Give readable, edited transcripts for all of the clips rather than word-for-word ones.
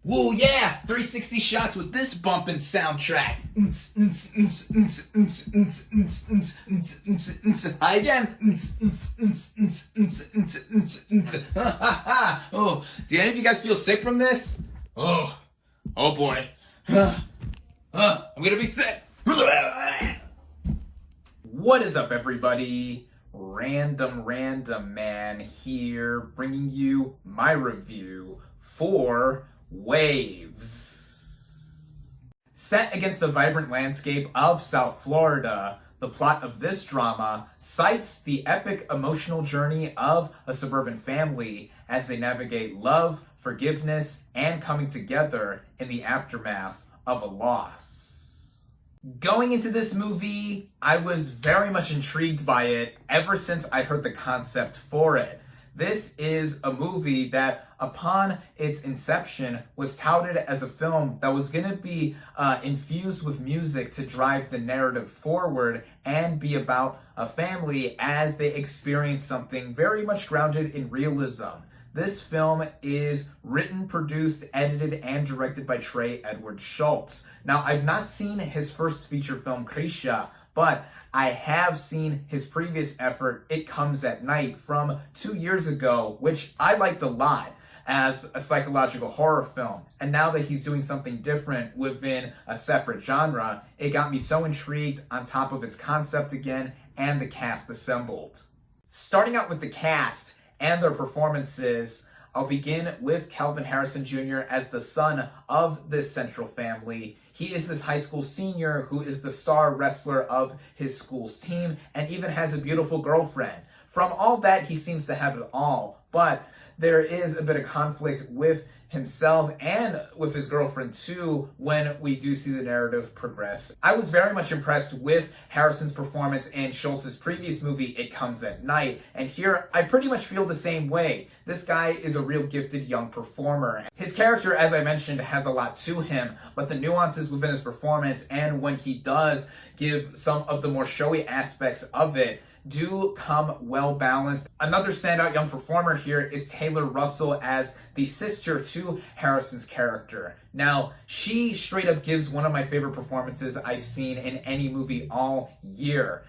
Whoa, yeah! 360 shots with this bumpin' soundtrack. Hi again. Oh, do any of you guys feel sick from this? Oh boy. I'm gonna be sick. What is up, everybody? Random Man here, bringing you my review for Waves. Set against the vibrant landscape of South Florida, the plot of this drama cites the epic emotional journey of a suburban family as they navigate love, forgiveness, and coming together in the aftermath of a loss. Going into this movie, I was very much intrigued by it ever since I heard the concept for it. This is a movie that, upon its inception, was touted as a film that was going to be infused with music to drive the narrative forward and be about a family as they experience something very much grounded in realism. This film is written, produced, edited, and directed by Trey Edward Schultz. Now, I've not seen his first feature film, Krisha, but I have seen his previous effort, It Comes at Night, from 2 years ago, which I liked a lot as a psychological horror film. And now that he's doing something different within a separate genre, it got me so intrigued on top of its concept again and the cast assembled. Starting out with the cast and their performances, I'll begin with Kelvin Harrison Jr. as the son of this central family. He is this high school senior who is the star wrestler of his school's team and even has a beautiful girlfriend. From all that, he seems to have it all, but there is a bit of conflict with himself and with his girlfriend too when we do see the narrative progress. I was very much impressed with Harrison's performance in Schultz's previous movie, It Comes at Night, and here I pretty much feel the same way. This guy is a real gifted young performer. His character, as I mentioned, has a lot to him, but the nuances within his performance and when he does give some of the more showy aspects of it do come well balanced. Another standout young performer here is Taylor Russell as the sister to Harrison's character. Now, she straight up gives one of my favorite performances I've seen in any movie all year.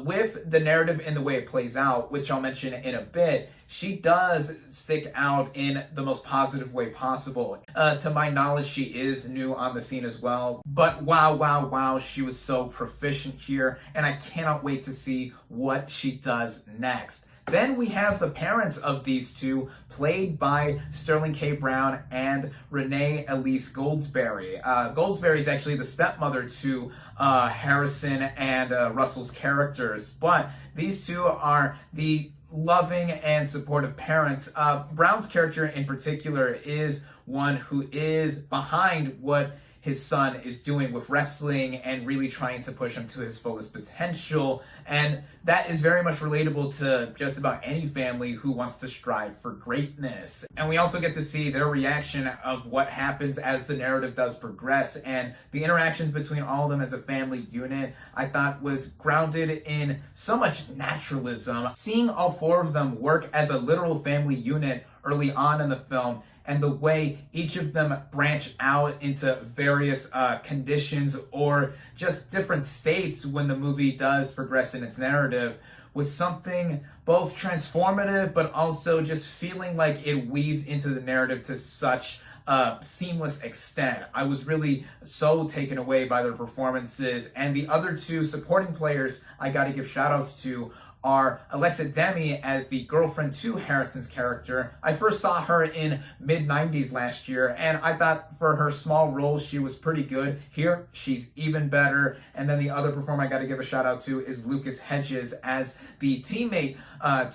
With the narrative and the way it plays out, which I'll mention in a bit, she does stick out in the most positive way possible. To my knowledge, she is new on the scene as well. But wow, she was so proficient here, and I cannot wait to see what she does next. Then we have the parents of these two, played by Sterling K. Brown and Renee Elise Goldsberry. Goldsberry is actually the stepmother to Harrison and Russell's characters, but these two are the loving and supportive parents. Brown's character in particular is one who is behind what his son is doing with wrestling and really trying to push him to his fullest potential. And that is very much relatable to just about any family who wants to strive for greatness. And we also get to see their reaction of what happens as the narrative does progress. And the interactions between all of them as a family unit, I thought was grounded in so much naturalism. Seeing all four of them work as a literal family unit early on in the film, and the way each of them branch out into various conditions or just different states when the movie does progress in its narrative was something both transformative but also just feeling like it weaved into the narrative to such a seamless extent. I was really so taken away by their performances, and the other two supporting players I gotta give shout outs to are Alexa Demi as the girlfriend to Harrison's character. I first saw her in mid-90s last year, and I thought for her small role, she was pretty good. Here, she's even better. And then the other performer I gotta give a shout out to is Lucas Hedges as the teammate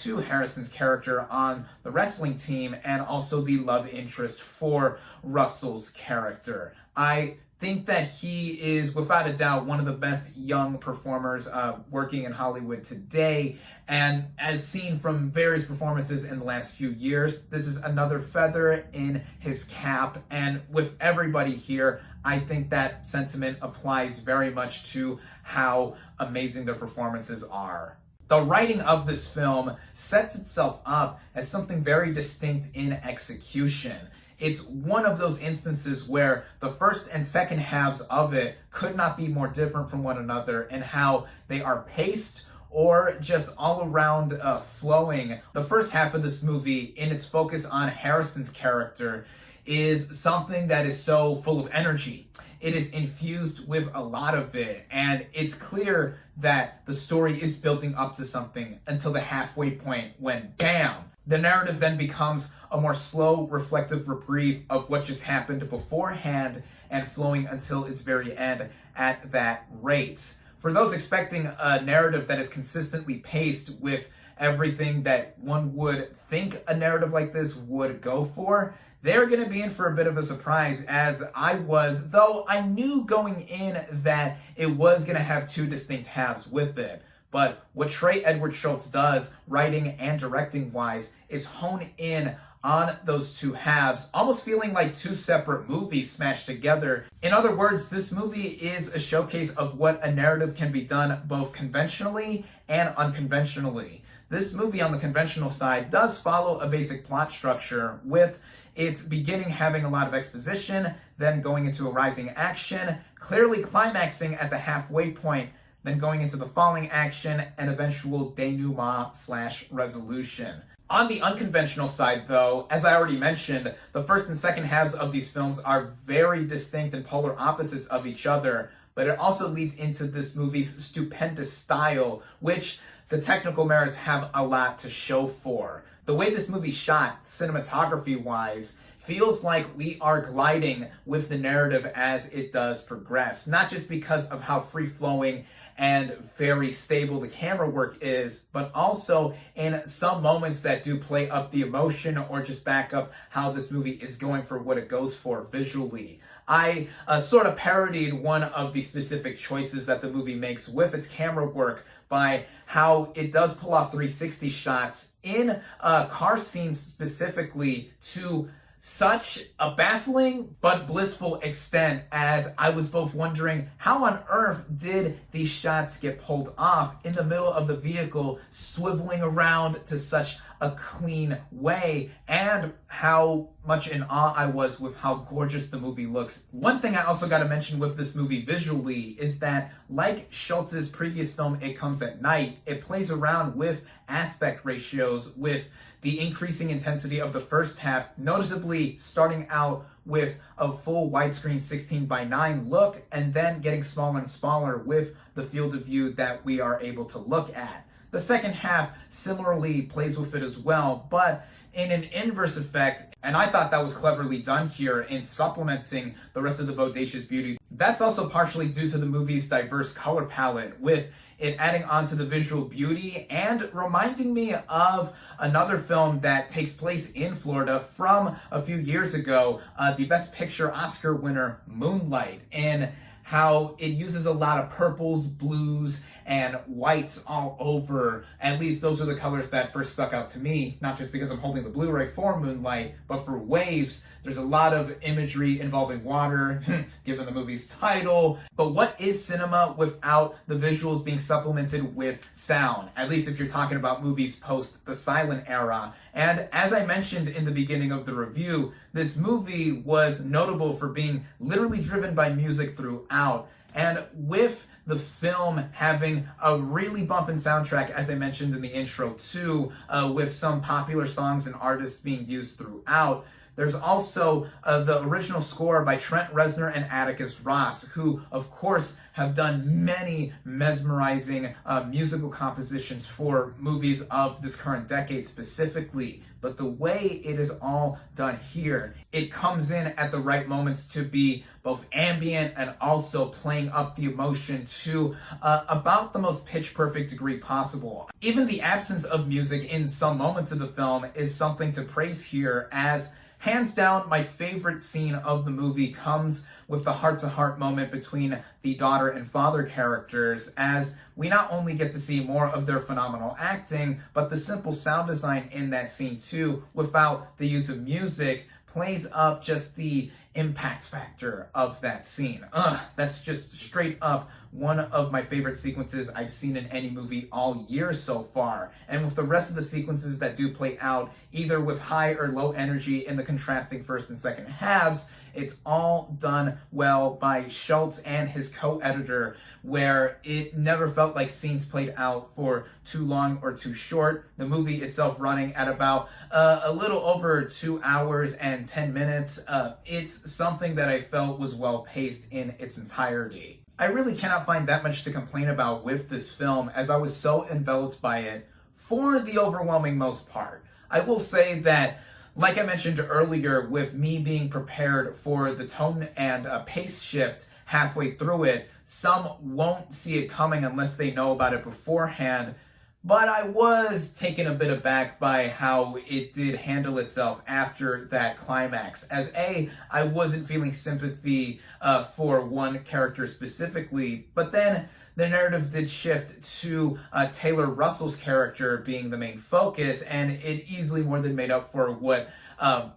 to Harrison's character on the wrestling team, and also the love interest for Russell's character. I think that he is, without a doubt, one of the best young performers working in Hollywood today. And as seen from various performances in the last few years, this is another feather in his cap. And with everybody here, I think that sentiment applies very much to how amazing their performances are. The writing of this film sets itself up as something very distinct in execution. it's one of those instances where the first and second halves of it could not be more different from one another in how they are paced or just all around flowing. The first half of this movie, in its focus on Harrison's character, is something that is so full of energy. It is infused with a lot of it, and it's clear that the story is building up to something until the halfway point when, bam! The narrative then becomes a more slow, reflective reprieve of what just happened beforehand and flowing until its very end at that rate. For those expecting a narrative that is consistently paced with everything that one would think a narrative like this would go for, they're going to be in for a bit of a surprise, as I was, though I knew going in that it was going to have two distinct halves with it. But what Trey Edward Schultz does, writing and directing wise, is hone in on those two halves, almost feeling like two separate movies smashed together. In other words, this movie is a showcase of what a narrative can be done both conventionally and unconventionally. This movie on the conventional side does follow a basic plot structure, with its beginning having a lot of exposition, then going into a rising action, clearly climaxing at the halfway point, then going into the falling action and eventual denouement/resolution. On the unconventional side, though, as I already mentioned, the first and second halves of these films are very distinct and polar opposites of each other, but it also leads into this movie's stupendous style, which the technical merits have a lot to show for. The way this movie's shot, cinematography-wise, feels like we are gliding with the narrative as it does progress, not just because of how free-flowing and very stable the camera work is, but also in some moments that do play up the emotion or just back up how this movie is going for what it goes for visually. I sort of parodied one of the specific choices that the movie makes with its camera work by how it does pull off 360 shots in car scenes specifically to such a baffling but blissful extent, as I was both wondering how on earth did these shots get pulled off in the middle of the vehicle swiveling around to such a clean way, and how much in awe I was with how gorgeous the movie looks. One thing I also got to mention with this movie visually is that, like Schultz's previous film It Comes at Night, it plays around with aspect ratios, with the increasing intensity of the first half, noticeably starting out with a full widescreen 16:9 look and then getting smaller and smaller with the field of view that we are able to look at. The second half similarly plays with it as well, but in an inverse effect, and I thought that was cleverly done here in supplementing the rest of the bodacious beauty. That's also partially due to the movie's diverse color palette, with it adding on to the visual beauty and reminding me of another film that takes place in Florida from a few years ago, the Best Picture Oscar winner, Moonlight, and how it uses a lot of purples, blues, and whites all over. At least those are the colors that first stuck out to me, not just because I'm holding the Blu-ray for Moonlight, but for waves. There's a lot of imagery involving water, given the movie's title. But what is cinema without the visuals being supplemented with sound? At least if you're talking about movies post the silent era. And as I mentioned in the beginning of the review, this movie was notable for being literally driven by music throughout. And with the film having a really bumpin' soundtrack, as I mentioned in the intro too, with some popular songs and artists being used throughout, there's also the original score by Trent Reznor and Atticus Ross, who, of course, have done many mesmerizing musical compositions for movies of this current decade specifically. But the way it is all done here, it comes in at the right moments to be both ambient and also playing up the emotion to about the most pitch-perfect degree possible. Even the absence of music in some moments of the film is something to praise here, as hands down, my favorite scene of the movie comes with the heart-to-heart moment between the daughter and father characters, as we not only get to see more of their phenomenal acting, but the simple sound design in that scene too, without the use of music, plays up just the impact factor of that scene. That's just straight up one of my favorite sequences I've seen in any movie all year so far. And with the rest of the sequences that do play out, either with high or low energy in the contrasting first and second halves, it's all done well by Schultz and his co-editor, where it never felt like scenes played out for too long or too short. The movie itself running at about a little over 2 hours and 10 minutes. It's something that I felt was well paced in its entirety. I really cannot find that much to complain about with this film, as I was so enveloped by it for the overwhelming most part. I will say that, like I mentioned earlier, with me being prepared for the tone and pace shift halfway through it, some won't see it coming unless they know about it beforehand. But I was taken a bit aback by how it did handle itself after that climax. As I wasn't feeling sympathy for one character specifically, but then the narrative did shift to Taylor Russell's character being the main focus, and it easily more than made up for what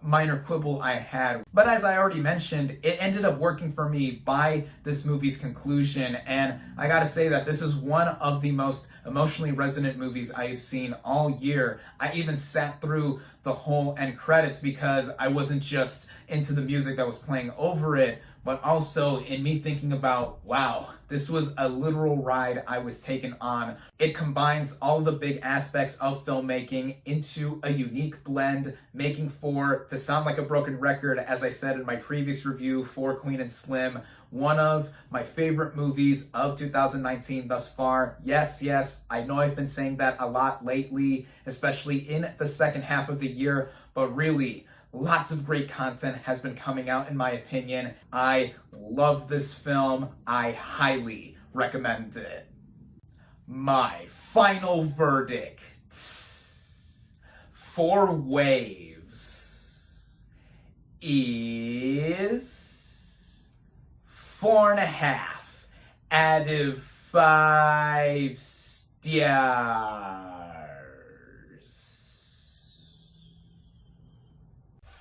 minor quibble I had. But as I already mentioned, it ended up working for me by this movie's conclusion, and I gotta say that this is one of the most emotionally resonant movies I have seen all year. I even sat through the whole end credits because I wasn't just into the music that was playing over it, but also in me thinking about, wow, this was a literal ride I was taken on. It combines all the big aspects of filmmaking into a unique blend, making for, to sound like a broken record, as I said in my previous review for Queen and Slim, one of my favorite movies of 2019 thus far. Yes, I know I've been saying that a lot lately, especially in the second half of the year, but really, lots of great content has been coming out, in my opinion. I love this film. I highly recommend it. My final verdict for Waves is 4.5 out of 5 stars.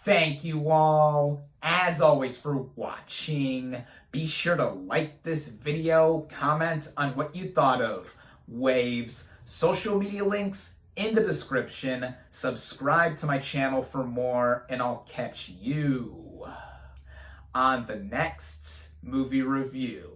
Thank you all, as always, for watching. Be sure to like this video, comment on what you thought of Waves, social media links in the description, subscribe to my channel for more, and I'll catch you on the next movie review.